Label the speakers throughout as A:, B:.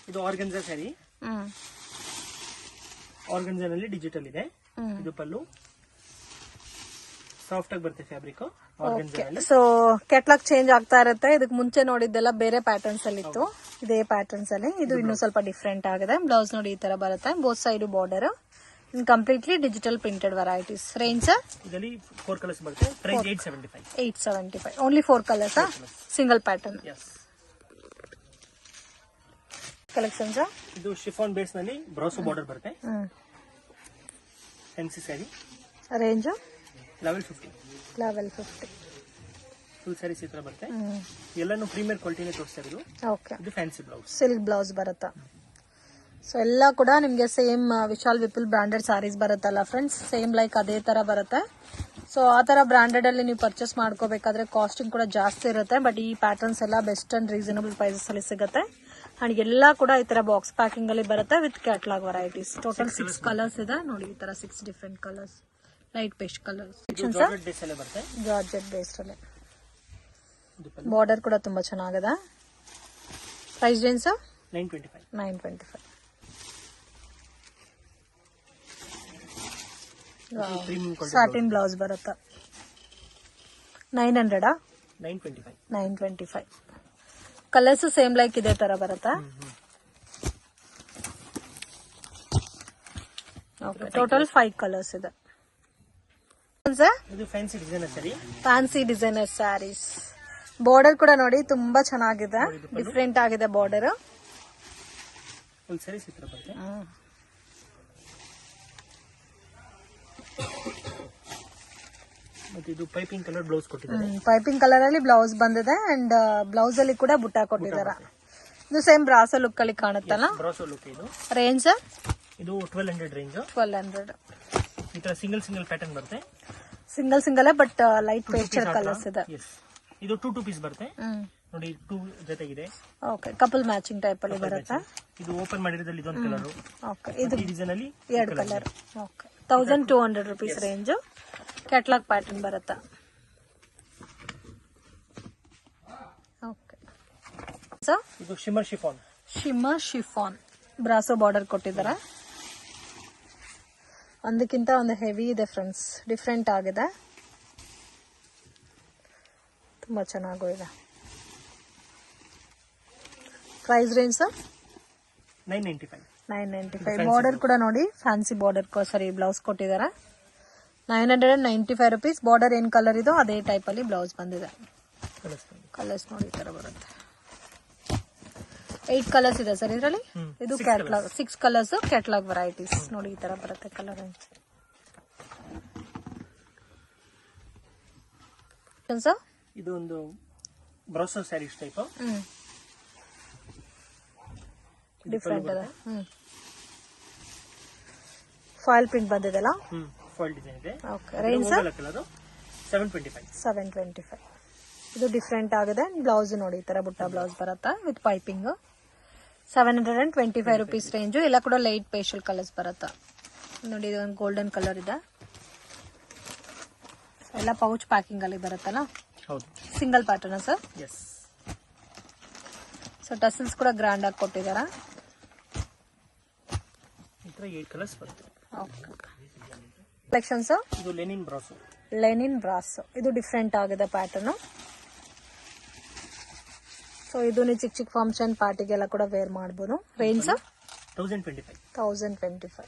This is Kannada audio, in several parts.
A: ಇದು ಆರ್ಗನ್ಜಾ ಸ್ಯಾರಿ, ಆರ್ಗನ್ಜಾನಲ್ಲಿ ಡಿಜಿಟಲ್ ಇದೆ. ಇದು ಪಲ್ಲು ಸಾಫ್ಟ್ ಆಗಿ ಬರುತ್ತೆ ಫ್ಯಾಬ್ರಿಕ್.
B: ಸೊ ಕೆಟ್ಲಾಗ್ ಚೇಂಜ್ ಆಗ್ತಾ ಇರುತ್ತೆ. ಇದಕ್ಕೆ ಮುಂಚೆ ನೋಡಿದ್ದೆಲ್ಲ ಬೇರೆ ಪ್ಯಾಟರ್ನ್ಸ್ ಅಲ್ಲಿ ಇತ್ತು, ಇದೇ ಪ್ಯಾಟರ್ನ್ಸ್ ಅಲ್ಲಿ ಇದು ಇನ್ನೂ ಸ್ವಲ್ಪ ಡಿಫ್ರೆಂಟ್ ಆಗಿದೆ. ಬ್ಲೌಸ್ ನೋಡಿ ಈ ತರ ಬರುತ್ತೆ, both side border, completely digital printed varieties. Range
A: ಇದರಲ್ಲಿ 4 ಕಲರ್ಸ್ ಬರುತ್ತೆ. Price 875.
B: 875 only 4 colours, single pattern. Collections
A: ಇದು ಶಿಫಾನ್ ಬೇಸ್ ನಲ್ಲಿ ಬ್ರಾಸೋ ಬಾರ್ಡರ್ ಬರುತ್ತೆ. Fancy sari.
B: Range
A: level 50. Full saris ಈ ತರ ಬರುತ್ತೆ. ಎಲ್ಲಾನು ಪ್ರೀಮಿಯರ್ ಕ್ವಾಲಿಟಿನೇ ತೋರಿಸ್ತಾ ಇರೋದು.
B: ಓಕೆ,
A: ಇದು ಫ್ಯಾನ್ಸಿ ಬ್ಲೌಸ್,
B: ಸಿಲ್ಕ್ ಬ್ಲೌಸ್ ಬರುತ್ತಾ. ಸೊ ಎಲ್ಲ ಕೂಡ ನಿಮ್ಗೆ ಸೇಮ್ ವಿಶಾಲ್ ವಿಪುಲ್ ಬ್ರಾಂಡೆಡ್ ಸಾರೀಸ್ ಬರುತ್ತಲ್ಲ ಫ್ರೆಂಡ್ಸ್, ಸೇಮ್ ಲೈಕ್ ಅದೇ ತರ ಬರುತ್ತೆ. ಸೊ ಆ ತರ ಬ್ರಾಂಡೆಡ್ ಅಲ್ಲಿ ನೀವು ಪರ್ಚೇಸ್ ಮಾಡ್ಕೋಬೇಕಾದ್ರೆ ಕಾಸ್ಟಿಂಗ್ ಕೂಡ ಜಾಸ್ತಿ ಇರುತ್ತೆ. ಬಟ್ ಈ ಪ್ಯಾಟರ್ನ್ಸ್ ಎಲ್ಲ ಬೆಸ್ಟ್ ಅಂಡ್ ರೀಸನಬಲ್ ಪ್ರೈಸಸ್ ಅಲ್ಲಿ ಸಿಗುತ್ತೆ. ಅಂಡ್ ಎಲ್ಲ ಕೂಡ ಈ ತರ ಬಾಕ್ಸ್ ಪ್ಯಾಕಿಂಗ್ ಅಲ್ಲಿ ಬರುತ್ತೆ with catalogue varieties. Total 6 colours ಇದೆ ನೋಡಿ, ಈ ತರ 6 different colours, light paste colours. Georgette base ಅಲ್ಲಿ ಬಾರ್ಡರ್ ಕೂಡ ತುಂಬಾ ಚೆನ್ನಾಗಿದೆ. Price range 925. ಸಾಟಿನ್ ಬ್ಲೌಸ್ ಬರುತ್ತಾ. 925. ಕಲರ್ಸ್ ಸೇಮ್ ಲೈಕ್ ಇದೇ ತರ ಬರುತ್ತಾ. ಓಕೆ, ಟೋಟಲ್ 5 ಕಲರ್ಸ್ ಇದೆ. Fancy designer sarees. ಬಾರ್ಡರ್ ಕೂಡ ನೋಡಿ ತುಂಬಾ ಚೆನ್ನಾಗಿದೆ, ಡಿಫ್ರೆಂಟ್ ಆಗಿದೆ ಬಾರ್ಡರ್.
A: ಇದು ಪೈಪಿಂಗ್ ಕಲರ್ ಬ್ಲೌಸ್ ಕೊಟ್ಟಿದ್ದಾರೆ.
B: ಪೈಪಿಂಗ್ ಕಲರ್ ಅಲ್ಲಿ ಬ್ಲೌಸ್ ಬಂದಿದೆ ಅಂಡ್ ಬ್ಲೌಸ್ ಅಲ್ಲಿ ಕೂಡ ಬುಟ್ಟ ಕೊಟ್ಟಿದ್ದಾರೆ. ಇದು ಸೇಮ್ ಬ್ರಾಸೋ ಲುಕ್ ಅಲ್ಲಿ ಕಾಣುತ್ತಲ್ಲ.
A: ಬ್ರಾಸೋ ಲುಕ್ ಇದು.
B: ರೇಂಜ್
A: ಇದು 1200 ರೇಂಜ್.
B: 1200.
A: ಈ ತರ ಸಿಂಗಲ್ ಪ್ಯಾಟರ್ನ್ ಬರುತ್ತೆ.
B: Single but light pastel colours ಇದೆ.
A: ಇದು 2 ಪೀಸ್ ಬರುತ್ತೆ ನೋಡಿ, 2 ಜೊತೆಗಿದೆ.
B: ಓಕೆ, ಕಪಲ್ ಮ್ಯಾಚಿಂಗ್ ಟೈಪ್ ಅಲ್ಲಿ ಬರುತ್ತೆ.
A: ಇದು ಓಪನ್ ಮಾಡಿರೋದ್ರಲ್ಲಿ ಇದೊಂದು ಕಲರ್.
B: ಓಕೆ, ಇದು
A: ಡಿಸೈನ್ ಅಲ್ಲಿ
B: 2 colour. Okay, 1200 rupees range. Catalogue pattern ಬರುತ್ತಾ. ಓಕೆ,
A: ಇದು ಶಿಮ್ಮರ್
B: ಶಿಫಾನ್ ಬ್ರಾಸೋ ಬಾರ್ಡರ್ ಕೊಟ್ಟಿದ್ದಾರೆ. ಒಂದಕ್ಕಿಂತ ಒಂದು ಹೆವಿ ಇದೆ ಫ್ರೆಂಡ್ಸ್, ಡಿಫ್ರೆಂಟ್ ಆಗಿದೆ, ತುಂಬಾ ಚೆನ್ನಾಗೂ ಇದೆ. Price range 995. ಬಾರ್ಡರ್ ಕೂಡ ನೋಡಿ ಫ್ಯಾನ್ಸಿ ಬಾರ್ಡರ್, ಸಾರಿ ಬ್ಲೌಸ್ ಕೊಟ್ಟಿದ್ದಾರೆ. 995 ರೂಪೀಸ್. ಬಾರ್ಡರ್ ಏನ್ ಕಲರ್ ಇದೋ ಅದೇ ಟೈಪ್ ಅಲ್ಲಿ ಬ್ಲೌಸ್ ಬಂದಿದೆ. ಕಲರ್ಸ್ ನೋಡಿ ಈ ತರ ಬರುತ್ತೆ. 8 ಕಲರ್ಸ್ ಇದೆ ಸರ್ ಇದರಲ್ಲಿ. ಇದು ಕ್ಯಾಟಲಾಗ್ 6 ಕಲರ್ಸ್, ಕ್ಯಾಟಲಾಗ್ ವೆರೈಟೀಸ್ ನೋಡಿ ಈ ತರ ಬರುತ್ತೆ ಕಲರ್.
A: ಇದು ಒಂದು ಬ್ರಾಸೋ ಸ್ಯಾರೀಸ್ ಟೈಪ್.
B: ಡಿಫರೆಂಟ್ ಇದೆ. ಫಾಯಿಲ್ ಪ್ರಿಂಟ್ ಬಂದಿದೆಲ್ಲ.
A: ಫಾಯಿಲ್ ಡಿಸೈನ್ ಇದೆ.
B: Okay, range 725. ಇದು ಡಿಫರೆಂಟ್ ಆಗಿದೆ. ಬ್ಲೌಸ್ ನೋಡಿ ಈ ತರ ಬುಟ್ಟ ಬ್ಲೌಸ್ ಬರುತ್ತಾ ವಿತ್ ಪೈಪಿಂಗ್. 725 rupees range. ಎಲ್ಲ ಕೂಡ ಲೈಟ್ ಪೇಸ್ಟಲ್ ಕಲರ್ಸ್ ಬರುತ್ತಾ ನೋಡಿ. ಇದು ಒಂದು ಗೋಲ್ಡನ್ ಕಲರ್ ಇದೆ. ಎಲ್ಲ ಪೌಚ್ ಪ್ಯಾಕಿಂಗ್ ಅಲ್ಲಿ ಬರುತ್ತಲ್ಲ. Single pattern sir. So tassels ಕೂಡ ಗ್ರ್ಯಾಂಡ್ ಆಗಿ ಕೊಟ್ಟಿದ್ದಾರೆ.
A: 8 ಕಲರ್ಸ್ ಬರುತ್ತೆ.
B: ಕಲೆಕ್ಷನ್ಸ್.
A: ಇದು
B: ಲೆನಿನ್ ಬ್ರಾಸೋ. ಇದು ಡಿಫ್ರೆಂಟ್ ಆಗಿದೆ ಪ್ಯಾಟರ್ನ್. ಸೊ ಇದು ನೀವು ಚಿಕ್ಕ ಫಂಕ್ಷನ್ ಪಾರ್ಟಿಗೆಲ್ಲ ಕೂಡ ವೇರ್ ಮಾಡಬಹುದು. ರೇಂಜ್ 1025.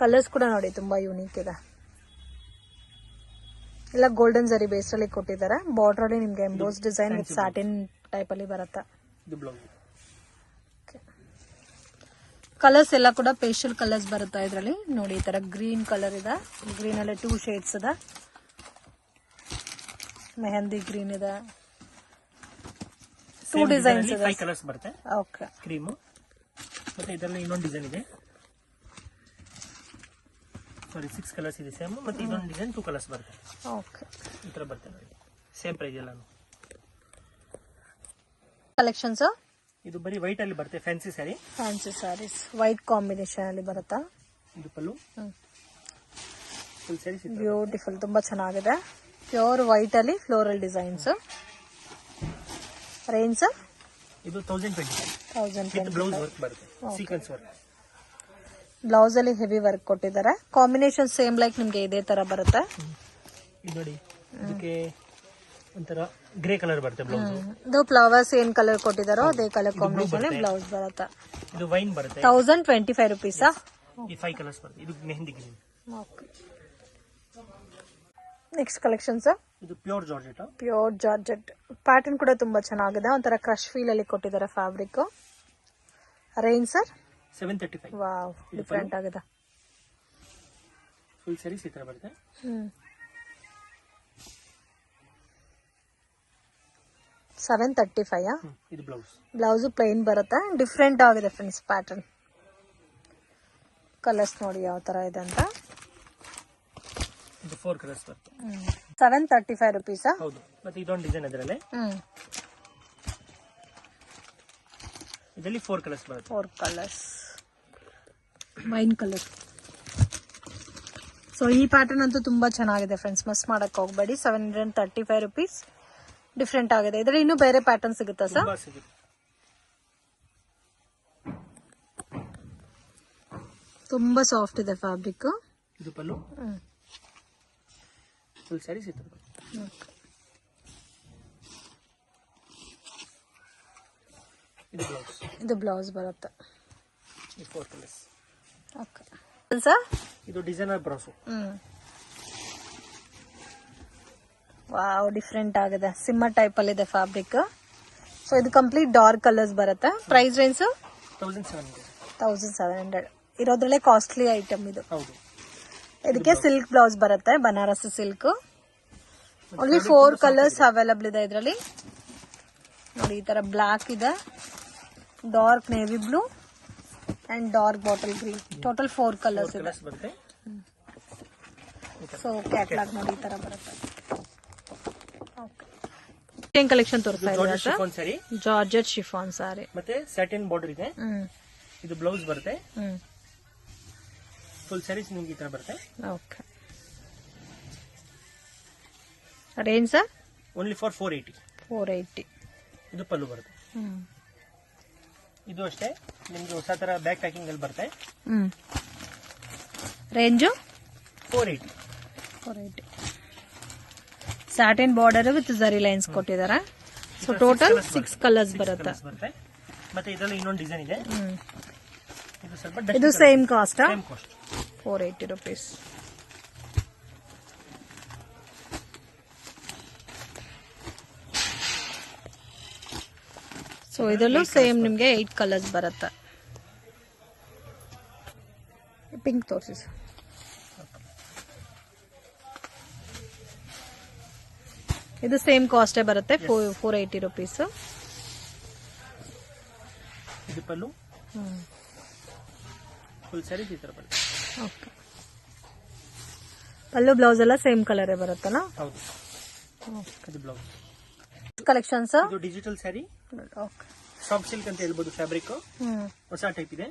B: ಕಲರ್ಸ್ ಕೂಡ ನೋಡಿ ತುಂಬಾ ಯೂನಿಕ್ ಇದೆ. ಎಲ್ಲ ಗೋಲ್ಡನ್ ಜರಿ ಬೇಸ್ ಅಲ್ಲಿ ಕೊಟ್ಟಿದ್ದಾರೆ. ಬಾರ್ಡರ್ ಅಲ್ಲಿ ನಿಮ್ಗೆ emboss design with satin type ಅಲ್ಲಿ ಬರುತ್ತೆ. ಕಲರ್ಸ್ ಎಲ್ಲ ಕೂಡ ಪೇಸ್ಟಲ್ ಕಲರ್ಸ್ ಬರುತ್ತೆ ಇದರಲ್ಲಿ ನೋಡಿ. ಈ ತರ ಗ್ರೀನ್ ಕಲರ್ ಇದೆ, ಗ್ರೀನ್ ಅಲ್ಲಿ 2 ಶೇಡ್ಸ್ ಇದೆ. ಮೆಹಂದಿ ಗ್ರೀನ್ ಇದೆ, 2 ಡಿಸೈನ್ಸ್ ಇದೆ.
A: 5 ಕಲರ್ಸ್ ಬರುತ್ತೆ.
B: ಓಕೆ,
A: ಕ್ರೀಮ್ ಮತ್ತೆ ಇದರಲ್ಲಿ ಇನ್ನೊಂದು ಡಿಸೈನ್ ಇದೆ. ಸಾರಿ 6 ಕಲರ್ಸ್ ಇದೆ ಸೇಮ್. ಮತ್ತೆ ಇದೊಂದು ಡಿಸೈನ್ 2 ಕಲರ್ಸ್ ಬರುತ್ತೆ.
B: ಓಕೆ,
A: ಈ ತರ ಬರುತ್ತೆ ನೋಡಿ. ಸೇಮ್ ಪ್ರೈಸ್ ಎಲ್ಲಾನು.
B: ಕಲೆಕ್ಷನ್ಸ್.
A: ಇದು ಬರೀ ವೈಟ್ ಅಲ್ಲಿ ಬರುತ್ತೆ. ಫ್ಯಾನ್ಸಿ
B: ಸ್ಯಾರೀಸ್ ವೈಟ್ ಕಾಂಬಿನೇಷನ್ ಅಲ್ಲಿ ಬರುತ್ತಾ.
A: ಇದು ಪಲ್ಲು. ಫುಲ್ ಸ್ಯಾರೀಸ್
B: ಬ್ಯೂಟಿಫುಲ್, ತುಂಬಾ ಚೆನ್ನಾಗಿದೆ. ಪ್ಯೂರ್ ವೈಟ್ ಅಲ್ಲಿ ಫ್ಲೋರಲ್ ಡಿಸೈನ್ಸ್. ರೇಂಜ್
A: ಇದು 1025
B: 1020
A: ಬ್ಲೌಸ್ ವರ್ಕ್ ಬರುತ್ತೆ, ಸೀಕ್ವೆನ್ಸ್ ವರ್ಕ್.
B: ಬ್ಲೌಸ್ ಅಲ್ಲಿ ಹೆವಿ ವರ್ಕ್ ಕೊಟ್ಟಿದ್ದಾರೆ. ಕಾಂಬಿನೇಷನ್ ಸೇಮ್ ಲೈಕ್ ನಿಮ್ಗೆ ಇದೇ ತರ ಬರುತ್ತೆ.
A: ಇದು ನೋಡಿ, ಇದಕ್ಕೆ ಒಂಥರ ಗ್ರೇ ಕಲರ್ ಬರುತ್ತೆ ಬ್ಲೌಸ್.
B: ಇದು ಫ್ಲವರ್ಸ್ ಏನ್ ಕಲರ್ ಕೊಟ್ಟಿದಾರೋ ಅದೇ ಕಲರ್ ಕಾಂಬಿನೇಷನ್ ಬ್ಲೌಸ್ ಬರುತ್ತೆ.
A: ಇದು ವೈನ್ ಬರುತ್ತೆ,
B: 1025 rupees.
A: ಈ 5 ಕಲರ್ಸ್ ಬರುತ್ತೆ. ಇದು mehndi green.
B: Next collection sir,
A: ಇದು pure georgette.
B: Pure georgette pattern ಕೂಡ ತುಂಬಾ ಚೆನ್ನಾಗಿದೆ. ಒಂಥರ ಕ್ರಶ್ ಫೀಲ್ ಅಲ್ಲಿ ಕೊಟ್ಟಿದ್ದಾರೆ fabric. Range sir
A: 735.
B: Wow, different ಆಗಿದೆ.
A: ಫುಲ್ ಸ್ಯಾರೀಸ್ ಈ ತರ ಬರುತ್ತೆ.
B: 735.
A: ಇದು ಬ್ಲೌಸ್.
B: ಬ್ಲೌಸ್ ಪ್ಲೇನ್ ಬರುತ್ತೆ. ಡಿಫ್ರೆಂಟ್ ಆಗಿದೆ ಫ್ರೆಂಡ್ಸ್ ಪ್ಯಾಟರ್ನ್. ಕಲರ್ಸ್ ನೋಡಿ ಯಾವ ತರ ಇದೆ ಅಂತ.
A: ಇದು 4 ಕಲರ್ಸ್ ಬರುತ್ತೆ.
B: 735 rupees.
A: ಹೌದು. ಮತ್ತೆ ಇದೊಂದು ಡಿಸೈನ್ ಅದರಲ್ಲೇ, ಇದರಲ್ಲಿ 4 ಕಲರ್ಸ್ ಬರುತ್ತೆ.
B: 4 ಕಲರ್ಸ್. Wine colour. ಸೊ ಈ ಪ್ಯಾಟರ್ನ್ ಅಂತೂ ತುಂಬಾ ಚೆನ್ನಾಗಿದೆ ಫ್ರೆಂಡ್ಸ್, ಮಿಸ್ ಮಾಡಕ್ ಹೋಗ್ಬೇಡಿ. 735 rupees. ಡಿಫ್ರೆಂಟ್ ಆಗಿದೆ. ಇದ್ರಲ್ಲಿ ಇನ್ನೂ ಬೇರೆ ಪ್ಯಾಟರ್ನ್ ಸಿಗುತ್ತಾ ಸರ್?
A: ತುಂಬಾ ಸಿಗುತ್ತೆ.
B: ತುಂಬಾ ಸಾಫ್ಟ್ ಇದೆ ಫ್ಯಾಬ್ರಿಕ್.
A: ಇದು ಪಲ್ಲು. ಫುಲ್ ಸ್ಯಾರೀಸ್ ಈ ತರ ಬರುತ್ತೆ. ಇದು ಬ್ಲೌಸ್.
B: ಇದು ಬ್ಲೌಸ್ ಬರುತ್ತೆ.
A: ಈ 4 ಕಲರ್ಸ್.
B: ಓಕೆ ಸರ್,
A: ಇದು ಡಿಸೈನರ್ ಬ್ರಾಸೋ.
B: ವಾವ್, ಡಿಫ್ರೆಂಟ್ ಆಗಿದೆ. ಸಿಮ್ಮರ್ ಟೈಪ್ ಅಲ್ಲಿ ಇದೆ ಫ್ಯಾಬ್ರಿಕ್. ಸೊ ಇದು ಕಂಪ್ಲೀಟ್ ಡಾರ್ಕ್ ಕಲರ್ಸ್ ಬರುತ್ತೆ. Price range
A: 1700.
B: 1700 ಇರೋದ್ರಲ್ಲೇ ಕಾಸ್ಟ್ಲಿ ಐಟಮ್ ಇದು.
A: ಹೌದು.
B: ಇದಕ್ಕೆ ಸಿಲ್ಕ್ ಬ್ಲೌಸ್ ಬರುತ್ತೆ, Banarasi silk. Only 4 colours available ಇದೆ ಇದರಲ್ಲಿ. ನೋಡಿ ಈ ತರ ಬ್ಲಾಕ್ ಇದೆ, dark navy blue and dark bottle green. Total 4 colours ಇದೆ.
A: ಬರುತ್ತೆ.
B: ಸೊ ಕ್ಯಾಟ್ಲಾಗ್ ನೋಡಿ ಈ ತರ ಬರುತ್ತೆ. ಏನ್ ಕಲೆಕ್ಷನ್ ತೋರಿಸ್ತಾ ಇದ್ದೀರಾ sir?
A: Chiffon sari,
B: georgette chiffon sari.
A: ಮತ್ತೆ ಸ್ಯಾಟಿನ್ ಬಾರ್ಡರ್ ಇದೆ. ಇದು ಬ್ಲೌಸ್ ಬರುತ್ತೆ. ಫುಲ್ ಸ್ಯಾರೀಸ್ ನಿಮ್ಗೆ ಈ ತರ ಬರುತ್ತೆ.
B: Okay. Range sir?
A: Only for 480.
B: 480.
A: ಇದು ಪಲ್ಲು ಬರುತ್ತೆ. ಇದು ಅಷ್ಟೇ ನಿಮ್ಗೆ ಹೊಸ ತರ ಬ್ಯಾಕ್ ಪ್ಯಾಕಿಂಗ್ ಅಲ್ಲಿ ಬರುತ್ತೆ.
B: ರೇಂಜು
A: 480.
B: 480. ಸ್ಯಾಟಿನ್ ಬಾರ್ಡರ್ ವಿತ್ ಜರಿ ಲೈನ್ಸ್ ಕೊಟ್ಟಿದ್ದಾರೆ. ಸೊ ಟೋಟಲ್ 6 ಕಲರ್ಸ್ ಬರುತ್ತೆ.
A: ಮತ್ತೆ ಇದರಲ್ಲಿ ಇನ್ನೊಂದು ಡಿಸೈನ್ ಇದೆ. ಇದು ಸ್ವಲ್ಪ
B: ಇದು same cost.
A: Same cost
B: 480 rupees. So ಇದರಲ್ಲೂ ಸೇಮ್ ನಿಮ್ಗೆ 8 ಕಲರ್ಸ್ ಬರುತ್ತೆ. ಪಿಂಕ್ ತೋರಿಸಿ ಸರ್. ಇದು ಸೇಮ್ ಕಾಸ್ಟೇ ಬರುತ್ತೆ. 480 rupees.
A: ಇದು ಪಲ್ಲು. ಫುಲ್ ಸ್ಯಾರಿ ಈ ತರ ಬರುತ್ತೆ.
B: ಓಕೆ. ಪಲ್ಲು ಬ್ಲೌಸ್ ಎಲ್ಲ ಸೇಮ್ ಕಲರೇ ಬರುತ್ತಲ್ಲ?
A: ಹೌದು. ಇದು ಬ್ಲೌಸ್.
B: ಕಲೆಕ್ಷನ್ಸ್
A: ಇದು digital sari.
B: Okay.
A: Soft silk ಅಂತ ಹೇಳ್ಬೋದು ಫ್ಯಾಬ್ರಿಕ್. ಹೊಸ ಟೈಪ್ ಇದೆ.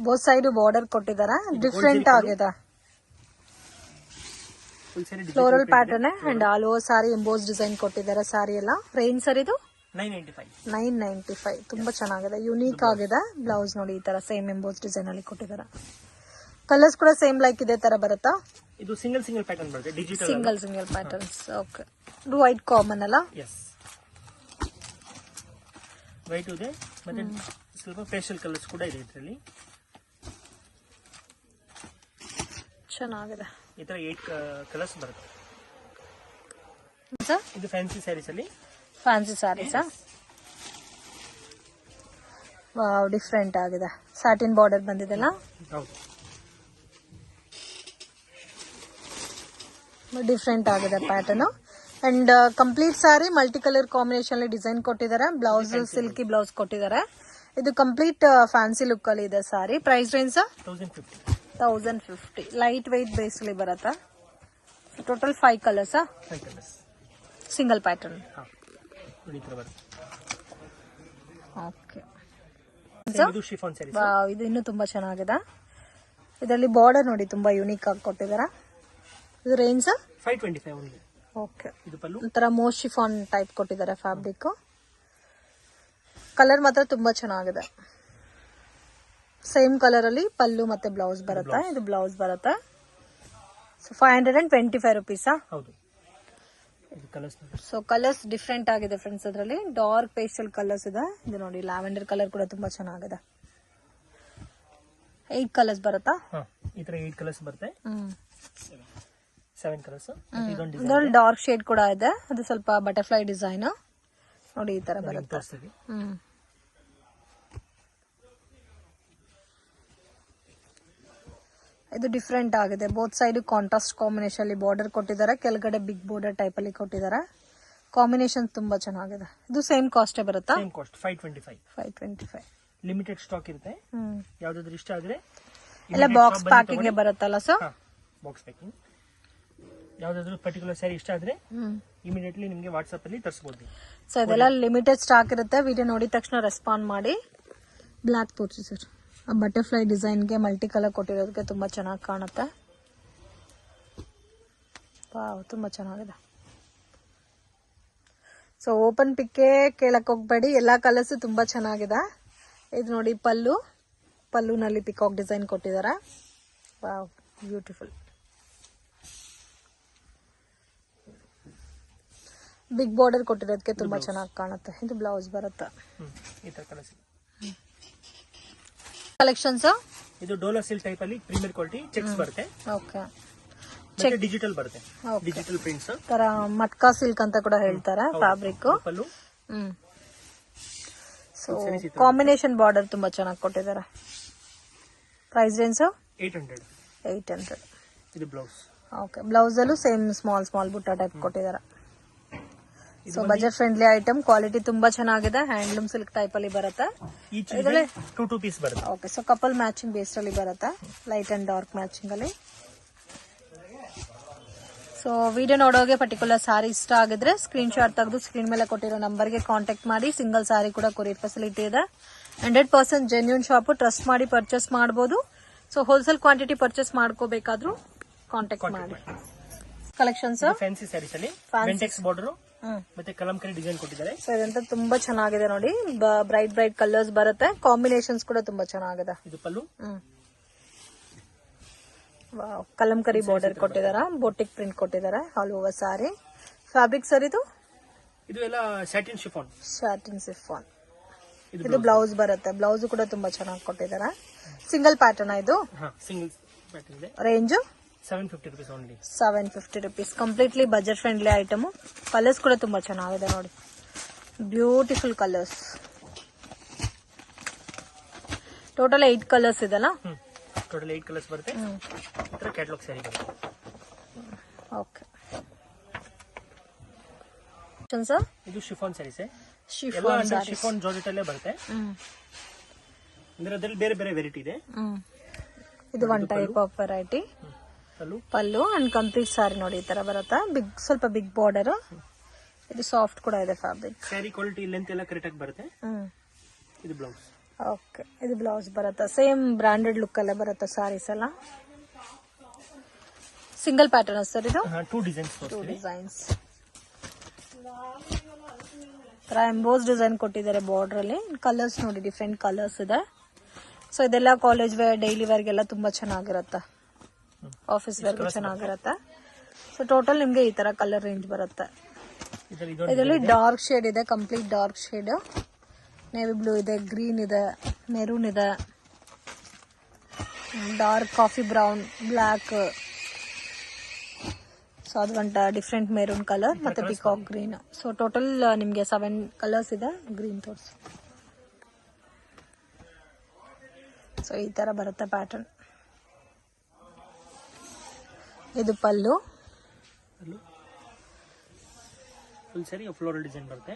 B: ಬೋತ್ ಸೈಡ್ ಬಾರ್ಡರ್ ಕೊಟ್ಟಿದ್ದಾರೆ. ಡಿಫ್ರೆಂಟ್ ಆಗಿದೆ.
A: Full sari
B: floral pattern and all over sorry emboss design ಕೊಟ್ಟಿದ್ದಾರೆ. ಸಾರಿ ಎಲ್ಲ ರೇಂಜ್ ಸರ್ ಇದು 995. ತುಂಬಾ ಚೆನ್ನಾಗಿದೆ, ಯುನೀಕ್ ಆಗಿದೆ. ಬ್ಲೌಸ್ ನೋಡಿ ಈ ತರ ಸೇಮ್ ಎಂಬೋಸ್ ಡಿಸೈನ್ ಅಲ್ಲಿ ಕೊಟ್ಟಿದ್ದಾರೆ. ಕಲರ್ಸ್ ಕೂಡ ಸೇಮ್ ಲೈಕ್ ಇದೇ ತರ ಬರುತ್ತಾ?
A: ಇದು ಸಿಂಗಲ್ ಪ್ಯಾಟರ್ನ್ ಬರುತ್ತೆ, ಡಿಜಿಟಲ್
B: ಸಿಂಗಲ್ ಪ್ಯಾಟರ್ನ್ಸ್. ಓಕೆ. ಇದು ವೈಟ್ ಕಾಮನ್ ಅಲ್ಲ?
A: ಎಸ್, ವೈಟ್ ಇದೆ. ಮತ್ತೆ ಸ್ವಲ್ಪ ಫೇಶಿಯಲ್ ಕಲರ್ಸ್ ಕೂಡ ಇದೆ ಇದರಲ್ಲಿ.
B: ಚೆನ್ನಾಗಿದೆ.
A: ಈ ತರ 8 ಕಲರ್ಸ್ ಬರುತ್ತೆ. ಇದು ಫ್ಯಾನ್ಸಿ ಸ್ಯಾರೀಸ್ ಅಲ್ಲಿ.
B: ಫ್ಯಾನ್ಸಿ ಸ್ಯಾರೀಸಾ? ವಾವ್, ಡಿಫ್ರೆಂಟ್ ಆಗಿದೆ. ಸ್ಯಾಟಿನ್ ಬಾರ್ಡರ್ ಬಂದಿದೆಲ್ಲ.
A: ಹೌದು.
B: ಡಿಫ್ರೆಂಟ್ ಆಗಿದೆ pattern. And complete sari multi colour combination ಅಲ್ಲಿ ಡಿಸೈನ್ ಕೊಟ್ಟಿದ್ದಾರೆ. ಬ್ಲೌಸ್ ಸಿಲ್ಕಿ ಬ್ಲೌಸ್ ಕೊಟ್ಟಿದ್ದಾರೆ. ಇದು ಕಂಪ್ಲೀಟ್ ಫ್ಯಾನ್ಸಿ ಲುಕ್ ಅಲ್ಲಿ ಇದೆ sari. Price range 1050. Light weight base ಅಲ್ಲಿ ಬರುತ್ತಾ? Total 5 colours. Single pattern. Okay. ಇದು ಇನ್ನೂ ತುಂಬಾ ಚೆನ್ನಾಗಿದೆ. ಇದರಲ್ಲಿ ಬಾರ್ಡರ್ ನೋಡಿ ತುಂಬಾ ಯುನೀಕ್ ಆಗಿ ಕೊಟ್ಟಿದ್ದಾರೆ. ಇದು ರೇಂಜ್
A: 525 ಓನ್ಲಿ.
B: ಓಕೆ. ಒಂಥರ ಮೋಸ್ಟ್ ಶಿಫಾನ್ ಟೈಪ್ ಕೊಟ್ಟಿದ್ದಾರೆ ಫ್ಯಾಬ್ರಿಕ್. ಕಲರ್ ಮಾತ್ರ ತುಂಬಾ ಚೆನ್ನಾಗಿದೆ. ಸೇಮ್ ಕಲರ್ ಅಲ್ಲಿ ಪಲ್ಲು ಮತ್ತೆ ಬ್ಲೌಸ್ ಬರುತ್ತೆ. ಇದು ಬ್ಲೌಸ್ ಬರುತ್ತೆ. ಸೊ 525 ರುಪೀಸಾ?
A: ಹೌದು. ಇದು ಕಲರ್ಸ್
B: ಸೊ ಕಲರ್ಸ್ ಡಿಫ್ರೆಂಟ್ ಆಗಿದೆ ಫ್ರೆಂಡ್ಸ್. ಅದರಲ್ಲಿ ಡಾರ್ಕ್ ಪೇಸ್ಟಲ್ ಕಲರ್ಸ್ ಇದೆ. ಇದು ನೋಡಿ ಲ್ಯಾವೆಂಡರ್ ಕಲರ್ ಕೂಡ ತುಂಬಾ ಚೆನ್ನಾಗಿದೆ. 8 ಕಲರ್ಸ್ ಬರುತ್ತಾ?
A: ಈ ತರ 8 ಕಲರ್ಸ್ ಬರುತ್ತೆ. 7 ಕಲರ್ಸ್.
B: ಇದರಲ್ಲಿ ಡಾರ್ಕ್ ಶೇಡ್ ಕೂಡ ಇದೆ. ಅದು ಸ್ವಲ್ಪ ಬಟರ್ಫ್ಲೈ ಡಿಸೈನ್ ನೋಡಿ ಈ ತರ ಬರುತ್ತೆ. ಇದು ಡಿಫ್ರೆಂಟ್ ಆಗಿದೆ. ಬೋತ್ ಸೈಡ್ ಕಾಂಟ್ರಾಸ್ಟ್ ಕಾಂಬಿನೇಷನ್ ಅಲ್ಲಿ ಬಾರ್ಡರ್ ಕೊಟ್ಟಿದ್ದಾರೆ. ಕೆಳಗಡೆ ಬಿಗ್ ಬಾರ್ಡರ್ ಟೈಪ್ ಅಲ್ಲಿ ಕೊಟ್ಟಿದ್ದಾರೆ. ಕಾಂಬಿನೇಷನ್ ತುಂಬಾ ಚೆನ್ನಾಗಿದೆ. ಇದು ಸೇಮ್ ಕಾಸ್ಟ್ ಬರುತ್ತಾ?
A: Same cost 525. ಲಿಮಿಟೆಡ್ ಸ್ಟಾಕ್ ಇರುತ್ತೆ. ಯಾವ್ದಾದ್ರು ಇಷ್ಟ ಆದ್ರೆ
B: ಎಲ್ಲ ಬಾಕ್ಸ್ ಪ್ಯಾಕಿಂಗ್ ಗೆ ಬರುತ್ತಲ್ಲ ಸರ್?
A: Box packing. ಯಾವ್ದಾದ್ರು ಪರ್ಟಿಕ್ಯುಲರ್ ಸ್ಯಾರಿ ಇಷ್ಟ ಆದ್ರೆ ಇಮಿಡಿಯೇಟ್ಲಿ ನಿಮಗೆ ವಾಟ್ಸ್ಆಪ್ ಅಲ್ಲಿ ತರಿಸಬಹುದು.
B: ಸೊ ಇದೆಲ್ಲ ಲಿಮಿಟೆಡ್ ಸ್ಟಾಕ್ ಇರುತ್ತೆ. ವಿಡಿಯೋ ನೋಡಿದ ತಕ್ಷಣ ರೆಸ್ಪಾಂಡ್ ಮಾಡಿ. ಬ್ಲಾಕ್ ತೋರಿಸಿ ಸರ್. ಬಟರ್ಫ್ಲೈ ಡಿಸೈನ್ಗೆ ಮಲ್ಟಿ ಕಲರ್ ಕೊಟ್ಟಿರೋದಕ್ಕೆ ತುಂಬಾ ಚೆನ್ನಾಗಿ ಕಾಣುತ್ತೆ. ವಾವ್, ತುಂಬಾ ಚೆನ್ನಾಗಿದೆ. ಸೊ ಓಪನ್ ಪಿಕ್ಕೇ ಕೇಳಕ್ ಹೋಗ್ಬೇಡಿ. ಎಲ್ಲಾ ಕಲರ್ಸ್ ತುಂಬಾ ಚೆನ್ನಾಗಿದೆ. ಇದು ನೋಡಿ ಪಲ್ಲುನಲ್ಲಿ ಪಿಕಾಕ್ ಡಿಸೈನ್ ಕೊಟ್ಟಿದ್ದಾರೆ. Wow, beautiful. ಬಿಗ್ ಬಾರ್ಡರ್ ಕೊಟ್ಟಿರೋದಕ್ಕೆ ತುಂಬಾ ಚೆನ್ನಾಗಿ ಕಾಣುತ್ತೆ. ಇದು ಬ್ಲೌಸ್ ಬರುತ್ತೆ.
A: ಈ ತರ ಕಲರ್ಸ್
B: ಕಲೆಕ್ಷನ್ಸ್.
A: ಇದು ಡೋಲಾ ಸಿಲ್ಕ್ ಟೈಪ್ ಅಲ್ಲಿ ಪ್ರೀಮಿಯರ್ ಕ್ವಾಲಿಟಿ ಚೆಕ್ಸ್ ಬರುತ್ತೆ.
B: ಓಕೆ.
A: ಮತ್ತೆ ಡಿಜಿಟಲ್ ಬರುತ್ತೆ. ಡಿಜಿಟಲ್ ಪ್ರಿಂಟ್ಸ್
B: ತರ ಮಟ್ಕಾ ಸಿಲ್ಕ್ ಅಂತ ಕೂಡ ಹೇಳ್ತಾರೆ ಫ್ಯಾಬ್ರಿಕ್.
A: ಪಲ್ಲು.
B: ಸೊ ಕಾಂಬಿನೇಷನ್ ಬಾರ್ಡರ್ ತುಂಬಾ ಚೆನ್ನಾಗಿ ಕೊಟ್ಟಿದ್ದಾರೆ. Price range 800.
A: ಇದು ಬ್ಲೌಸ್.
B: ಓಕೆ. ಬ್ಲೌಸ್ ಅಲ್ಲೂ ಸೇಮ್ ಸ್ಮಾಲ್ ಬುಟ್ಟ ಟೈಪ್ ಕೊಟ್ಟಿದ್ದಾರೆ. So budget friendly item. Quality ತುಂಬಾ ಚೆನ್ನಾಗಿದೆ. ಹ್ಯಾಂಡ್ಲೂಮ್ ಸಿಲ್ಕ್ ಟೈಪ್ ಅಲ್ಲಿ ಬರುತ್ತೆ.
A: ಇದರಲ್ಲಿ 2 ಪೀಸ್ ಬರುತ್ತೆ.
B: Okay. So couple matching base ಅಲ್ಲಿ ಬರುತ್ತೆ. ಲೈಟ್ ಅಂಡ್ ಡಾರ್ಕ್ ಮ್ಯಾಚಿಂಗ್ ಅಲ್ಲಿ. ಸೊ ವಿಡಿಯೋ ನೋಡೋಗೆ ಪರ್ಟಿಕ್ಯುಲರ್ ಸಾರಿ ಇಷ್ಟ ಆಗಿದ್ರೆ ಸ್ಕ್ರೀನ್ ಶಾಟ್ ತೆಗೆದು ಸ್ಕ್ರೀನ್ ಮೇಲೆ ಕೊಟ್ಟಿರೋ ನಂಬರ್ಗೆ ಕಾಂಟ್ಯಾಕ್ಟ್ ಮಾಡಿ. ಸಿಂಗಲ್ ಸಾರಿ ಕೂಡ ಕೊರಿಯರ್ ಫೆಸಿಲಿಟಿ ಇದೆ. 100% ಜೆನ್ಯೂನ್ ಶಾಪ್. ಟ್ರಸ್ಟ್ ಮಾಡಿ ಪರ್ಚೇಸ್ ಮಾಡಬಹುದು. ಸೊ ಹೋಲ್ಸೇಲ್ ಕ್ವಾಂಟಿಟಿ ಪರ್ಚೇಸ್ ಮಾಡ್ಕೋಬೇಕಾದ್ರೂ ಕಾಂಟ್ಯಾಕ್ಟ್ ಮಾಡಿ. ಕಲೆಕ್ಷನ್ಸ್
A: ಫ್ಯಾನ್ಸಿ ಸ್ಯಾರೀಸ್ ಅಲ್ಲಿ ವೆಂಟೆಕ್ಸ್ ಬಾರ್ಡರ್ ಮತ್ತೆ ಕಲಂಕರಿ ಡಿಸೈನ್ ಕೊಟ್ಟಿದ್ದಾರೆ.
B: ಸೊ ಇದಂತ ತುಂಬಾ ಚೆನ್ನಾಗಿದೆ ನೋಡಿ. ಬ್ರೈಟ್ ಕಲರ್ಸ್ ಬರುತ್ತೆ. ಕಾಂಬಿನೇಷನ್ಸ್ ಕೂಡ ತುಂಬಾ ಚೆನ್ನಾಗಿದೆ.
A: ಇದು ಪಲ್ಲು.
B: ವಾವ್, ಕಲಂಕರಿ ಬಾರ್ಡರ್ ಕೊಟ್ಟಿದ್ದಾರೆ. ಬೋಟಿಕ್ ಪ್ರಿಂಟ್ ಕೊಟ್ಟಿದ್ದಾರೆ ಆಲ್ ಓವರ್ ಸಾರಿ. ಫ್ಯಾಬ್ರಿಕ್ ಸರ್ ಇದು
A: ಎಲ್ಲ ಸ್ಯಾಟಿನ್ ಶಿಫಾನ್.
B: ಇದು ಬ್ಲೌಸ್ ಬರುತ್ತೆ. ಬ್ಲೌಸ್ ಕೂಡ ತುಂಬಾ ಚೆನ್ನಾಗಿ ಕೊಟ್ಟಿದ್ದಾರೆ. ಸಿಂಗಲ್ ಪ್ಯಾಟರ್ನ್ ಇದು.
A: ಸಿಂಗಲ್ ಪ್ಯಾಟರ್ನ್ ಇದೆ.
B: Range
A: 750 rupees only.
B: 750 rupees. Completely budget friendly item. Colours ಕೂಡ ತುಂಬಾ ಚೆನ್ನಾಗಿದೆ ನೋಡಿ. Beautiful colours. ಟೋಟಲ್ 8 ಕಲರ್ಸ್ ಇದೆಲ್ಲ.
A: ಟೋಟಲ್ 8 ಕಲರ್ಸ್ ಬರುತ್ತೆ. ಇದರ ಕ್ಯಾಟಲಾಗ್ ಸ್ಯಾರಿ ಬರುತ್ತೆ.
B: ಓಕೆ. ಸರ್
A: ಇದು chiffon saris.
B: Chiffon
A: chiffon georgette ಅಲ್ಲೇ ಬರುತ್ತೆ. ಇದರಲ್ಲಿ ಬೇರೆ ಬೇರೆ ವೆರೈಟಿ ಇದೆ.
B: ಇದು one type of variety. Pallu and complete sari ನೋಡಿ ಈ ತರ ಬರುತ್ತೆ. ಸ್ವಲ್ಪ ಬಿಗ್ ಬಾರ್ಡರ್. ಇದು ಸಾಫ್ಟ್ ಕೂಡ ಇದೆ ಫ್ಯಾಬ್ರಿಕ್.
A: ಸ್ಯಾರಿ ಕ್ವಾಲಿಟಿ ಲೆಂತ್ ಎಲ್ಲ ಕರೆಕ್ಟ್ ಆಗಿ ಬರುತ್ತೆ. ಇದು ಬ್ಲೌಸ್.
B: ಓಕೆ. ಇದು ಬ್ಲೌಸ್ ಬರುತ್ತೆ. ಸೇಮ್ ಬ್ರಾಂಡೆಡ್ ಲುಕ್ ಅಲ್ಲೇ ಬರುತ್ತೆ ಸಾರೀಸ್ ಎಲ್ಲ. ಸಿಂಗಲ್ ಪ್ಯಾಟರ್ನ್ ಸರ್ ಇದು.
A: 2 ಡಿಸೈನ್ಸ್.
B: ಎಂಬೋಸ್ ಡಿಸೈನ್ ಕೊಟ್ಟಿದ್ದಾರೆ ಬಾರ್ಡರ್ ಅಲ್ಲಿ. ಕಲರ್ಸ್ ನೋಡಿ ಡಿಫ್ರೆಂಟ್ ಕಲರ್ಸ್ ಇದೆ. ಸೊ ಇದೆಲ್ಲ ಕಾಲೇಜ್ ವೇರ್ ಡೈಲಿ ವೇರ್ಗೆಲ್ಲ ತುಂಬಾ ಚೆನ್ನಾಗಿರುತ್ತೆ. ಆಫೀಸ್ ವೇರ್ಗೂ ಚೆನ್ನಾಗಿರುತ್ತೆ. ಸೊ ಟೋಟಲ್ ನಿಮ್ಗೆ ಈ ತರ ಕಲರ್ ರೇಂಜ್ ಬರುತ್ತೆ. ಇದರಲ್ಲಿ ಡಾರ್ಕ್ ಶೇಡ್ ಇದೆ. Complete dark shade. Navy blue ಇದೆ, ಗ್ರೀನ್ ಇದೆ, ಮೆರೂನ್ ಇದೆ, dark coffee brown, black. So ಅದು ಒಂದು ಡಿಫ್ರೆಂಟ್ ಮೆರೂನ್ ಕಲರ್ ಮತ್ತೆ ಪಿಕಾಕ್ ಗ್ರೀನ್. ಸೊ ಟೋಟಲ್ ನಿಮ್ಗೆ 7 ಕಲರ್ಸ್ ಇದೆ. ಗ್ರೀನ್ ತೋರಿಸಿ. ಸೊ ಈ ತರ ಬರುತ್ತೆ ಪ್ಯಾಟರ್ನ್. ಇದು pallu.
A: Full sari floral design ಬರುತ್ತೆ.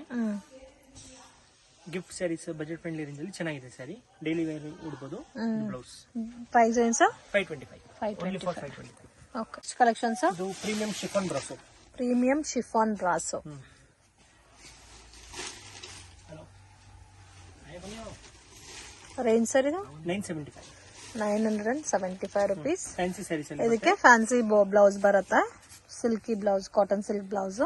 A: Gift sarees budget friendly range ಅಲ್ಲಿ ಚೆನ್ನಾಗಿದೆ ಸ್ಯಾರಿ. ಡೈಲಿ ವೇರ್ ಉಡಬಹುದು. ಬ್ಲೌಸ್.
B: ಪ್ರೈಸ್ ಏನು ಸರ್?
A: 525.
B: ಓಕೆ. Collection sir?
A: ಇದು premium chiffon brasso.
B: Premium chiffon brasso. Range sir ಇದು? 975 ರುಪೀಸ್.
A: ಫ್ಯಾನ್ಸಿ ಸ್ಯಾರೀಸ್ ಅಲ್ಲಿ
B: ಇದಕ್ಕೆ ಫ್ಯಾನ್ಸಿ ಬ್ಲೌಸ್ ಬರುತ್ತೆ. Silky blouse, cotton silk blouse.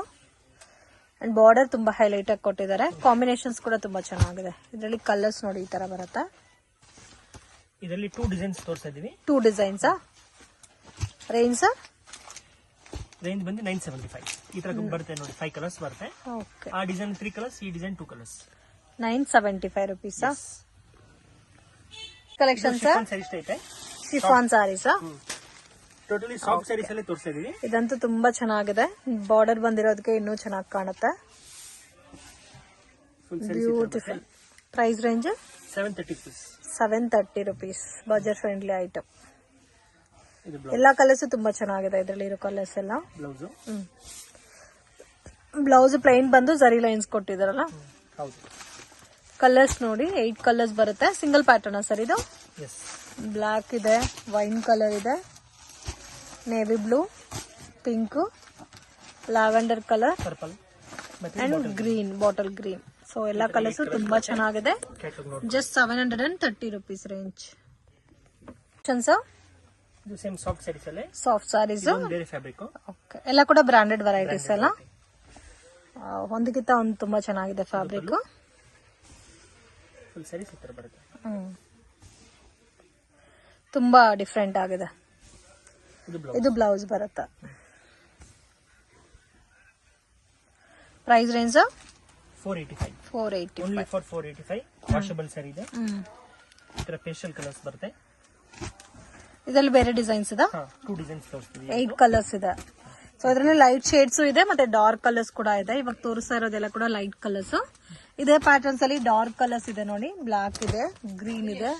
B: And border ತುಂಬಾ ಹೈಲೈಟ್ ಆಗಿ ಕೊಟ್ಟಿದ್ದಾರೆ. ಕಾಂಬಿನೇಷನ್ಸ್ ಕೂಡ ತುಂಬಾ ಚೆನ್ನಾಗಿದೆ. ಇದರಲ್ಲಿ ಕಲರ್ಸ್ ನೋಡಿ ಈ ತರ ಬರುತ್ತೆ.
A: ಇದರಲ್ಲಿ 2 ಡಿಸೈನ್ಸ್ ತೋರಿಸ್ತಾ ಇದೀವಿ.
B: 2 ಡಿಸೈನ್ಸ್. ರೇಂಜ್
A: ಬಂದು 975. ಈ ತರ ಬರುತ್ತೆ ನೋಡಿ. 5 ಕಲರ್ಸ್ ಬರುತ್ತೆ.
B: ಓಕೆ.
A: ಆ ಡಿಸೈನ್ 3 ಕಲರ್ಸ್, ಈ design 2 colours.
B: 975 rupees. Collection sir
A: sarees ಐತೆ.
B: Chiffon sarees.
A: Totally soft sarees ಅಲ್ಲಿ ತೋರಿಸ್ತಾ ಇದೀವಿ.
B: ಇದಂತೂ ತುಂಬಾ ಚೆನ್ನಾಗಿದೆ. ಬಾರ್ಡರ್ ಬಂದಿರೋದಕ್ಕೆ ಇನ್ನೂ ಚೆನ್ನಾಗಿ ಕಾಣುತ್ತೆ. Beautiful. Price range
A: 730 rupees.
B: 730 rupees. Budget friendly item.
A: ಇದು
B: ಎಲ್ಲಾ ಕಲರ್ಸ್ ತುಂಬಾ ಚೆನ್ನಾಗಿದೆ. ಇದರಲ್ಲಿ ಇರೋ ಕಲರ್ಸ್ ಎಲ್ಲ.
A: ಬ್ಲೌಸ್
B: ಬ್ಲೌಸ್ ಪ್ಲೈನ್ ಬಂದು ಜರಿ ಲೈನ್ಸ್ ಕೊಟ್ಟಿದಾರಲ್ಲ.
A: ಹೌದು.
B: ಕಲರ್ಸ್ ನೋಡಿ 8 ಕಲರ್ಸ್ ಬರುತ್ತೆ. ಸಿಂಗಲ್ ಪ್ಯಾಟರ್ನ್ ಸರ್ ಇದು.
A: ಎಸ್.
B: ಬ್ಲಾಕ್ ಇದೆ, ವೈನ್ ಕಲರ್ ಇದೆ, navy blue, pink, lavender colour
A: purple
B: and green, bottle green. So ಎಲ್ಲಾ ಕಲರ್ಸ್ ತುಂಬಾ ಚೆನ್ನಾಗಿದೆ. Just 730 rupees range.
A: ಇದು ಸೇಮ್ ಸಾಫ್ಟ್ ಸ್ಯಾರೀಸ್ ಅಲ್ಲೇ.
B: ಸಾಫ್ಟ್ ಸ್ಯಾರೀಸ್.
A: ಬೇರೆ ಫ್ಯಾಬ್ರಿಕ್.
B: ಓಕೆ. ಎಲ್ಲ ಕೂಡ ಬ್ರಾಂಡೆಡ್ ವೆರೈಟೀಸ್ ಎಲ್ಲ. ಒಂದಕ್ಕಿಂತ ಒಂದು ತುಂಬಾ ಚೆನ್ನಾಗಿದೆ ಫ್ಯಾಬ್ರಿಕ್.
A: ಫುಲ್ ಸ್ಯಾರೀಸ್ ಈ ತರ ಬರುತ್ತೆ.
B: ತುಂಬಾ ಡಿಫ್ರೆಂಟ್ ಆಗಿದೆ. ಇದು ಬ್ಲೌಸ್ ಬರುತ್ತೆ. Price range
A: 485.
B: 485.
A: Only for 485. Washable sari ಇದೆ. ಈ ತರ ಫೇಶಿಯಲ್ ಕಲರ್ಸ್ ಬರುತ್ತೆ.
B: ಇದರಲ್ಲಿ ಬೇರೆ ಡಿಸೈನ್ಸ್ ಇದೆ.
A: 2 ಡಿಸೈನ್ಸ್ ತೋರಿಸ್ತೀವಿ.
B: 8 ಕಲರ್ಸ್ ಇದೆ. ಸೊ ಇದರಲ್ಲಿ ಲೈಟ್ ಶೇಡ್ಸ್ ಇದೆ ಮತ್ತೆ ಡಾರ್ಕ್ ಕಲರ್ಸ್ ಕೂಡ ಇದೆ. ಇವಾಗ ತೋರಿಸ್ತಾ ಇರೋದೆಲ್ಲ ಕೂಡ ಲೈಟ್ ಕಲರ್ಸ್. ಇದೇ ಪ್ಯಾಟರ್ನ್ಸ್ ಅಲ್ಲಿ ಡಾರ್ಕ್ ಕಲರ್ಸ್ ಇದೆ ನೋಡಿ. ಬ್ಲಾಕ್ ಇದೆ, ಗ್ರೀನ್ ಇದೆ,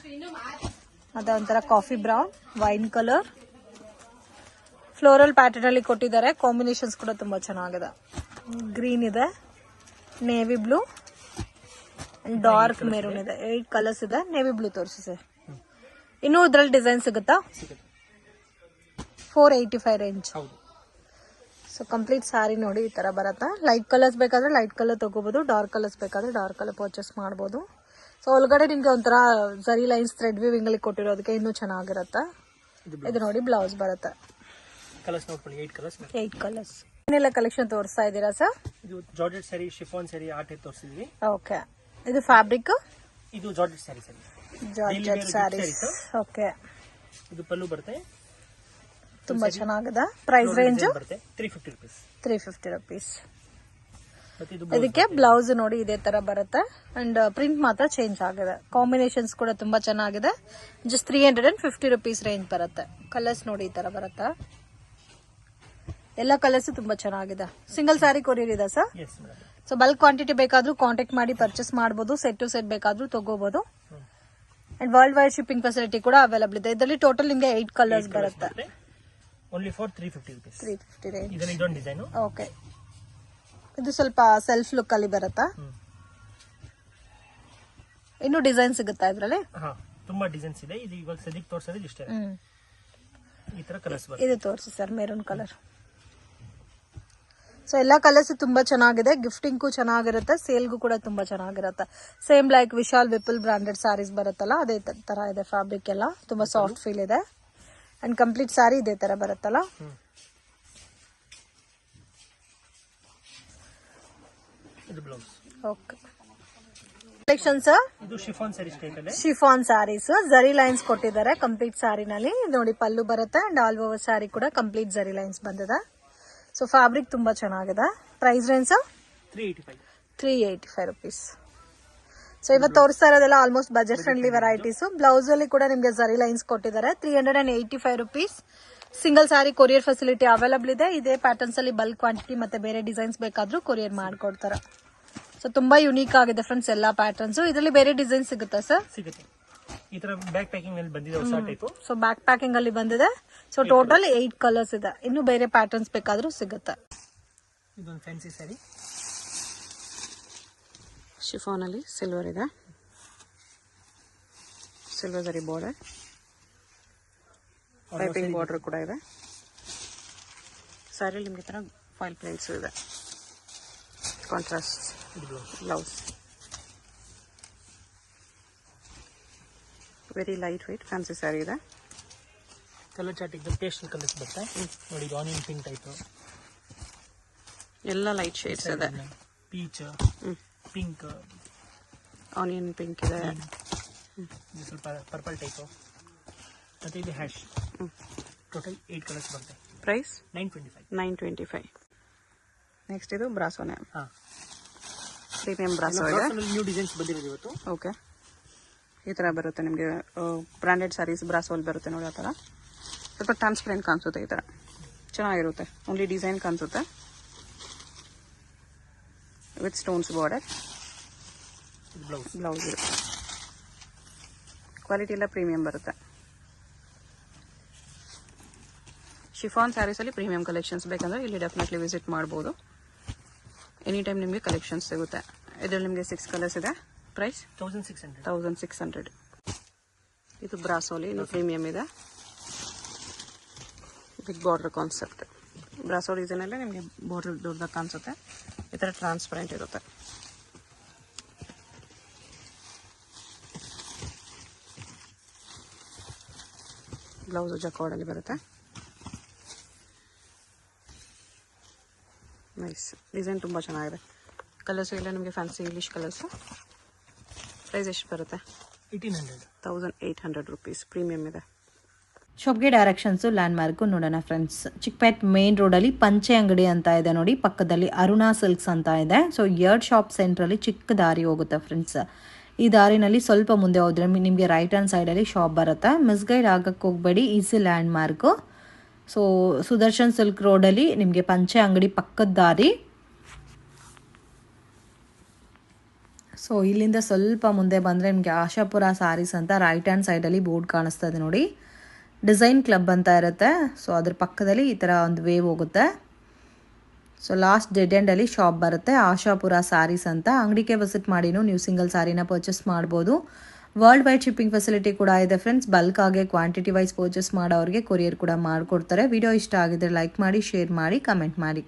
B: ಮತ್ತೆ ಒಂಥರ coffee brown, wine colour, floral pattern ಅಲ್ಲಿ ಕೊಟ್ಟಿದ್ದಾರೆ. ಕಾಂಬಿನೇಷನ್ಸ್ ಕೂಡ ತುಂಬಾ ಚೆನ್ನಾಗಿದೆ. ಗ್ರೀನ್ ಇದೆ, ನೇವಿ ಬ್ಲೂ, ಡಾರ್ಕ್ ಮೆರೂನ್ ಇದೆ. 8 ಕಲರ್ಸ್ ಇದೆ. ನೇವಿ ಬ್ಲೂ ತೋರಿಸಿ ಸರ್. ಇನ್ನೂ ಇದ್ರಲ್ಲಿ ಡಿಸೈನ್ ಸಿಗುತ್ತಾ? 485 ರೇಂಜ್. ಸೊ ಕಂಪ್ಲೀಟ್ ಸ್ಯಾರಿ ನೋಡಿ ಈ ತರ ಬರುತ್ತೆ. ಲೈಟ್ ಕಲರ್ಸ್ ಬೇಕಾದ್ರೆ ಲೈಟ್ ಕಲರ್ ತಗೋಬಹುದು, ಡಾರ್ಕ್ ಕಲರ್ಸ್ ಬೇಕಾದ್ರೆ ಡಾರ್ಕ್ ಕಲರ್ ಪರ್ಚೇಸ್ ಮಾಡಬಹುದು. ಸೊ ಒಳಗಡೆ ನಿಮ್ಗೆ ಒಂಥರ ಜರಿ ಲೈನ್ಸ್ ಥ್ರೆಡ್ ವೀವಿಂಗ್ ಅಲ್ಲಿ ಕೊಟ್ಟಿರೋದಕ್ಕೆ ಇನ್ನೂ ಚೆನ್ನಾಗಿರುತ್ತೆ. ಇದು ನೋಡಿ ಬ್ಲೌಸ್ ಬರುತ್ತೆ.
A: ಕಲರ್ಸ್ ನೋಡ್ಕೊಳ್ಳಿ. 8 ಕಲರ್ಸ್.
B: ಏನೆಲ್ಲ ಕಲೆಕ್ಷನ್ ತೋರಿಸ್ತಾ ಇದ್ದೀರಾ ಸರ್?
A: ಇದು ಜಾರ್ಜೆಟ್ ಸ್ಯಾರಿ, ಶಿಫಾನ್ ಸ್ಯಾರಿ, ಆ ಟೈಪ್ ತೋರಿಸಿದ್ವಿ.
B: ಓಕೆ. ಇದು ಫ್ಯಾಬ್ರಿಕ್.
A: ಇದು georgette sari sir.
B: Georgette saris. Okay.
A: ಇದು ಪಲ್ಲು ಬರುತ್ತೆ.
B: ತುಂಬಾ ಚೆನ್ನಾಗಿದೆ. ಪ್ರೈಸ್ ರೇಂಜ್
A: ಬರುತ್ತೆ 350 rupees.
B: 350 rupees.
A: ಮತ್ತೆ ಇದು
B: ಇದಕ್ಕೆ ಬ್ಲೌಸ್ ನೋಡಿ ಇದೇ ತರ ಬರುತ್ತೆ. ಅಂಡ್ ಪ್ರಿಂಟ್ ಮಾತ್ರ ಚೇಂಜ್ ಆಗಿದೆ. ಕಾಂಬಿನೇಷನ್ಸ್ ಕೂಡ ತುಂಬಾ ಚೆನ್ನಾಗಿದೆ. ಜಸ್ಟ್ 350 rupees ರೇಂಜ್ ಬರುತ್ತೆ. ಕಲರ್ಸ್ ನೋಡಿ ಈ ತರ ಬರುತ್ತೆ. ಎಲ್ಲ ಕಲರ್ಸ್ ತುಂಬಾ ಚೆನ್ನಾಗಿದೆ. ಸಿಂಗಲ್ ಸ್ಯಾರಿ ಕೊರಿಯರ್ ಇದೆ sir.
A: Yes madam.
B: So bulk quantity ಬೇಕಾದ್ರೂ ಕಾಂಟ್ಯಾಕ್ಟ್ ಮಾಡಿ ಪರ್ಚೇಸ್ ಮಾಡಬಹುದು. ಸೆಟ್ ಟು ಸೆಟ್ ಬೇಕಾದ್ರೂ ತಗೋಬಹುದು. And world wide shipping facility ಕೂಡ ಅವೈಲಬಲ್ ಇದೆ. ಇದರಲ್ಲಿ ಟೋಟಲ್ ನಿಮಗೆ 8 ಕಲರ್ಸ್ ಬರುತ್ತೆ.
A: Only for 350 rupees.
B: 350 ರೇಂಜ್.
A: ಇದರಲ್ಲಿ ಇದೊಂದು ಡಿಸೈನ್.
B: ಓಕೆ. ಇದು ಸ್ವಲ್ಪ ಸೆಲ್ಫ್ ಲುಕ್ ಅಲ್ಲಿ ಬರುತ್ತಾ? ಇನ್ನು ಡಿಸೈನ್ ಸಿಗುತ್ತಾ ಇದ್ರಲ್ಲಿ?
A: ತುಂಬಾ ಡಿಸೈನ್ಸ್ ಇದೆ. ಇದು ಇವಾಗ ಸದ್ಯಕ್ಕೆ ತೋರಿಸೋದು ಇಷ್ಟೇ. ಈ ತರ ಕಲರ್ಸ್ ಬರುತ್ತೆ.
B: ಇದು ತೋರಿಸಿ ಸರ್. Maroon colour. ಸೊ ಎಲ್ಲಾ ಕಲರ್ಸ್ ತುಂಬಾ ಚೆನ್ನಾಗಿದೆ. ಗಿಫ್ಟಿಂಗ್ಗೂ ಚೆನ್ನಾಗಿರುತ್ತೆ, ಸೇಲ್ಗೂ ಕೂಡ ತುಂಬಾ ಚೆನ್ನಾಗಿರುತ್ತೆ. Same like Vishal Vipul branded saris ಬರುತ್ತಲ್ಲ ಅದೇ ತರ ಇದೆ. ಫ್ಯಾಬ್ರಿಕ್ ಎಲ್ಲ ತುಂಬಾ ಸಾಫ್ಟ್ ಫೀಲ್ ಇದೆ. ಅಂಡ್ ಕಂಪ್ಲೀಟ್ ಸ್ಯಾರಿ ಇದೇ ತರ ಬರುತ್ತಲ್ಲ.
A: ಇದು ಬ್ಲೌಸ್.
B: ಓಕೆ. Collection sir.
A: ಇದು ಶಿಫಾನ್ ಸ್ಯಾರಿ ಸ್ಟೈಲ್ ಅಲ್ಲಿ.
B: ಶಿಫಾನ್ ಸ್ಯಾರೀಸ್ ಜರಿ ಲೈನ್ಸ್ ಕೊಟ್ಟಿದ್ದಾರೆ ಕಂಪ್ಲೀಟ್ ಸ್ಯಾರಿನಲ್ಲಿ. ನೋಡಿ ಪಲ್ಲು ಬರುತ್ತೆ ಅಂಡ್ ಆಲ್ ಓವರ್ ಸ್ಯಾರಿ ಕೂಡ ಕಂಪ್ಲೀಟ್ ಜರಿ ಲೈನ್ಸ್ ಬಂದಿದೆ. ಸೊ ಫ್ಯಾಬ್ರಿಕ್ ತುಂಬಾ ಚೆನ್ನಾಗಿದೆ. Price range 385 rupees. ಸೊ ಇವತ್ತು ತೋರಿಸ್ತಾ ಇರೋದೆಲ್ಲ almost budget friendly varieties. Blouse ಅಲ್ಲಿ ಕೂಡ ನಿಮಗೆ ಜರಿ ಲೈನ್ಸ್ ಕೊಟ್ಟಿದ್ದಾರೆ. 385 rupees. Single sari courier facility available ಇದೆ. ಇದೇ ಪ್ಯಾಟರ್ನ್ಸ್ ಅಲ್ಲಿ ಬಲ್ಕ್ ಕ್ವಾಂಟಿಟಿ ಮತ್ತೆ ಬೇರೆ ಡಿಸೈನ್ಸ್ ಬೇಕಾದ್ರೂ ಕೊರಿಯರ್ ಮಾಡ್ಕೊಡ್ತಾರೆ. ಸೊ ತುಂಬಾ ಯುನೀಕ್ ಆಗಿದೆ ಫ್ರೆಂಡ್ಸ್ ಎಲ್ಲಾ ಪ್ಯಾಟರ್ನ್ಸ್. ಇದರಲ್ಲಿ ಬೇರೆ ಡಿಸೈನ್ ಸಿಗುತ್ತಾ ಸರ್?
A: ಸಿಗುತ್ತೆ. ಈ ತರ ಬ್ಯಾಕ್ ಪ್ಯಾಕಿಂಗ್ ಅಲ್ಲಿ ಬಂದಿದೆ ಹೊಸ ಟೈಪ್.
B: ಸೊ ಬ್ಯಾಕ್ ಪ್ಯಾಕಿಂಗ್ ಅಲ್ಲಿ ಬಂದಿದೆ. ಸೊ ಟೋಟಲ್ 8 ಕಲರ್ಸ್ ಇದೆ. ಇನ್ನು ಬೇರೆ ಪ್ಯಾಟರ್ನ್ಸ್ ಬೇಕಾದ್ರೂ ಸಿಗುತ್ತೆ.
A: ಇದೊಂದು ಫ್ಯಾನ್ಸಿ ಸ್ಯಾರಿ.
B: ಶಿಫಾನ್ ಅಲ್ಲಿ ಸಿಲ್ವರ್ ಇದೆ. ಸಿಲ್ವರ್ ಜರಿ ಬಾರ್ಡರ್, ಪೈಪಿಂಗ್ ಬಾರ್ಡರ್ ಕೂಡ ಇದೆ. ಸ್ಯಾರಿ ನಿಮಗೆ ತರ ಫಾಯಿಲ್ ಪ್ರಿಂಟ್ಸ್ ಇದೆ. Contrast blouse. Very light weight fancy sari ಇದೆ.
A: ಕಲರ್ ಚಾರ್ಟ್ ಪೇಸ್ಟಲ್ ಕಲರ್ಸ್ ಬರುತ್ತೆ ನೋಡಿ. ಆನಿಯನ್ ಪಿಂಕ್ ಟೈಪ್
B: ಎಲ್ಲ ಲೈಟ್ ಶೇಡ್ಸ್ ಇದೆ.
A: ಪೀಚ್, ಪಿಂಕ್,
C: ಆನಿಯನ್ ಪಿಂಕ್ ಇದೆ,
A: ಸ್ವಲ್ಪ ಪರ್ಪಲ್ ಟೈಪು, ಮತ್ತು ಇದು ಹ್ಯಾಶ್. ಟೋಟಲ್ 8 ಕಲರ್ಸ್ ಬರುತ್ತೆ.
C: ಪ್ರೈಸ್
A: 925.
C: ನೆಕ್ಸ್ಟ್ ಇದು ಬ್ರಾಸೋನೆ,
A: ಹಾಂ,
C: ಪ್ರೀಮಿಯಂ ಬ್ರಾಸೋ ಇದೆ.
A: ನ್ಯೂ ಡಿಸೈನ್ಸ್ ಬಂದಿರೋದು ಇವತ್ತು.
C: ಓಕೆ, ಈ ಥರ ಬರುತ್ತೆ ನಿಮಗೆ ಬ್ರ್ಯಾಂಡೆಡ್ ಸ್ಯಾರೀಸ್ ಬ್ರಾಸೋಲ್ ಬರುತ್ತೆ ನೋಡಿ. ಆ ಥರ ಸ್ವಲ್ಪ ಟ್ರಾನ್ಸ್ಪರೆಂಟ್ ಕಾಣಿಸುತ್ತೆ, ಈ ಥರ ಚೆನ್ನಾಗಿರುತ್ತೆ. ಓನ್ಲಿ ಡಿಸೈನ್ ಕಾಣಿಸುತ್ತೆ ವಿತ್ ಸ್ಟೋನ್ಸ್ ಬಾರ್ಡರ್. ಬ್ಲೌಸ್ ಇರುತ್ತೆ. ಕ್ವಾಲಿಟಿ ಎಲ್ಲ ಪ್ರೀಮಿಯಂ ಬರುತ್ತೆ. ಶಿಫಾನ್ ಸ್ಯಾರೀಸಲ್ಲಿ ಪ್ರೀಮಿಯಂ ಕಲೆಕ್ಷನ್ಸ್ ಬೇಕಂದ್ರೆ ಇಲ್ಲಿ ಡೆಫಿನೆಟ್ಲಿ ವಿಸಿಟ್ ಮಾಡ್ಬೋದು. ಎನಿ ಟೈಮ್ ನಿಮಗೆ ಕಲೆಕ್ಷನ್ಸ್ ಸಿಗುತ್ತೆ. ಇದರಲ್ಲಿ ನಿಮಗೆ 6 ಕಲರ್ಸ್ ಇದೆ. ಪ್ರೈಸ್ 1600. ಇದು ಬ್ರಾಸೋಲಿ, ಇನ್ನು ಪ್ರೀಮಿಯಂ ಇದೆ ವಿತ್ ಬಾರ್ಡರ್ ಕಾನ್ಸೆಪ್ಟ್. ಬ್ರಾಸೋ ಡಿಸೈನಲ್ಲೇ ನಿಮಗೆ ಬಾರ್ಡರ್ ದೊಡ್ಡದಾಗಿ ಕಾಣಿಸುತ್ತೆ. ಈ ಥರ ಟ್ರಾನ್ಸ್ಪರೆಂಟ್ ಇರುತ್ತೆ. ಬ್ಲೌಸು ಜಕಾರ್ಡಲ್ಲಿ ಬರುತ್ತೆ. ನೈಸ್ ಡಿಸೈನ್ ತುಂಬ ಚೆನ್ನಾಗಿದೆ. ಕಲರ್ಸು ಎಲ್ಲ ನಿಮಗೆ ಫ್ಯಾನ್ಸಿ ಇಂಗ್ಲೀಷ್ ಕಲರ್ಸು. ಪ್ರೈಸ್ ಎಷ್ಟು ಬರುತ್ತೆ? 1800 rupees. ಪ್ರೀಮಿಯಂ ಇದೆ.
B: ಶಾಪ್ಗೆ ಡೈರೆಕ್ಷನ್ಸು ಲ್ಯಾಂಡ್ ಮಾರ್ಕು ನೋಡೋಣ ಫ್ರೆಂಡ್ಸ್. ಚಿಕ್ಕಪೇಟ್ ಮೇನ್ ರೋಡಲ್ಲಿ ಪಂಚೆ ಅಂಗಡಿ ಅಂತ ಇದೆ ನೋಡಿ, ಪಕ್ಕದಲ್ಲಿ ಅರುಣಾ ಸಿಲ್ಕ್ಸ್ ಅಂತ ಇದೆ. ಸೊ 2 ಶಾಪ್ ಸೆಂಟ್ರಲ್ಲಿ ಚಿಕ್ಕ ದಾರಿ ಹೋಗುತ್ತೆ ಫ್ರೆಂಡ್ಸ್. ಈ ದಾರಿನಲ್ಲಿ ಸ್ವಲ್ಪ ಮುಂದೆ ಹೋದ್ರೆ ನಿಮಗೆ ರೈಟ್ ಹ್ಯಾಂಡ್ ಸೈಡಲ್ಲಿ ಶಾಪ್ ಬರುತ್ತೆ. ಮಿಸ್ಗೈಡ್ ಆಗಕ್ಕೆ ಹೋಗಬೇಡಿ, easy land mark. So Sudarshan silk ರೋಡಲ್ಲಿ ನಿಮಗೆ ಪಂಚೆ ಅಂಗಡಿ ಪಕ್ಕದ ದಾರಿ. ಸೊ ಇಲ್ಲಿಂದ ಸ್ವಲ್ಪ ಮುಂದೆ ಬಂದರೆ ನಿಮಗೆ ಆಶಾಪುರ ಸ್ಯಾರೀಸ್ ಅಂತ ರೈಟ್ ಹ್ಯಾಂಡ್ ಸೈಡಲ್ಲಿ ಬೋರ್ಡ್ ಕಾಣಿಸ್ತಾ ಇದೆ ನೋಡಿ. ಡಿಸೈನ್ ಕ್ಲಬ್ ಅಂತ ಇರುತ್ತೆ. ಸೊ ಅದ್ರ ಪಕ್ಕದಲ್ಲಿ ಈ ಥರ ಒಂದು ವೇವ್ ಹೋಗುತ್ತೆ. ಸೊ ಲಾಸ್ಟ್ ಡೆಡ್ ಎಂಡಲ್ಲಿ ಶಾಪ್ ಬರುತ್ತೆ, ಆಶಾಪುರ ಸ್ಯಾರೀಸ್ ಅಂತ. ಅಂಗಡಿಗೆ ವಿಸಿಟ್ ಮಾಡಿನೂ ನೀವು ಸಿಂಗಲ್ ಸ್ಯಾರಿನ ಪರ್ಚೇಸ್ ಮಾಡ್ಬೋದು. ವರ್ಲ್ಡ್ ವೈಡ್ ಶಿಪ್ಪಿಂಗ್ ಫೆಸಿಲಿಟಿ ಕೂಡ ಇದೆ ಫ್ರೆಂಡ್ಸ್. ಬಲ್ಕ್ ಆಗಿ ಕ್ವಾಂಟಿಟಿ ವೈಸ್ ಪರ್ಚೇಸ್ ಮಾಡೋರಿಗೆ ಕೊರಿಯರ್ ಕೂಡ ಮಾಡಿಕೊಡ್ತಾರೆ. ವಿಡಿಯೋ ಇಷ್ಟ ಆಗಿದ್ರೆ ಲೈಕ್ ಮಾಡಿ, ಶೇರ್ ಮಾಡಿ, ಕಮೆಂಟ್ ಮಾಡಿ.